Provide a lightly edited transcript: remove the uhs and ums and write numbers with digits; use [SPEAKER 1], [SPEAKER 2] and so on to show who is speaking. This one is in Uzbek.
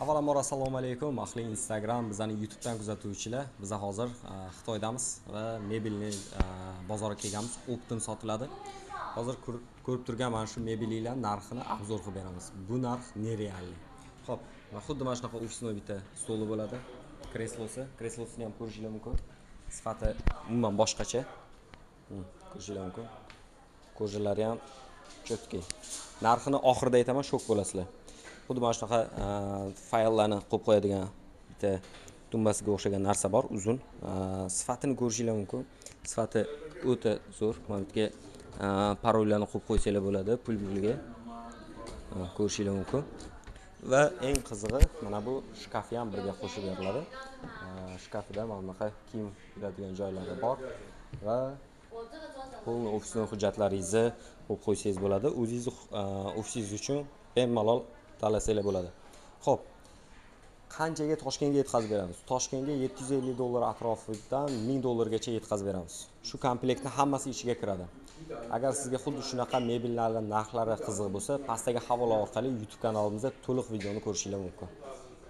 [SPEAKER 1] Avvalambor assalomu alaykum, ahli Instagram, bizani YouTube dan kuzatuvchilar. Biz hozir Xitoydamiz va mebelni bozorga kelganmiz. Optim sotiladi. Hozir ko'rib turgan mana shu mebellar narxini obzor qilib beramiz. Bu narx nerealniy. Xo'p, xuddi mana shunaqa ofisning bitta stoli bo'ladi. Kreslosini ham ko'rishingiz mumkin. Sifati umuman boshqacha. Ko'rishingiz mumkin. Ko'rjalari ham cho'tki. Narxini oxirida aytaman, shok bo'lasizlar. Xuddi mana shunaqa fayllarni qo'yib qo'yadigan bitta tumbasiga o'xshagan narsa bor, uzun. Sifatini ko'rishingiz mumkin. Sifati o'ta zo'r. Mana bu yerga parollarni qo'yib qo'ysanglar bo'ladi, pul puliga. Ko'rishingiz mumkin. Va eng qizig'i, mana bu shkafi ham birga qo'shib beriladi. Shkafida mana bunaqa kiyim qo'yadigan joylari bor va pulni ofisning hujjatlaringizni qo'yib qo'ysangiz bo'ladi. O'zingiz ofisingiz uchun bemalol tanlasanglar bo'ladi. Xo'p, qanchaga Toshkentga yetkazib beramiz? Toshkentga $750 atrofidan $1000 gacha yetkazib beramiz. Shu komplektni hammasi ichiga kiradi. Agar sizga xuddi shunaqa mebellarning narxlari qiziq bo'lsa, pastdagi havola orqali YouTube kanalimizda to'liq videoni ko'rishingiz mumkin.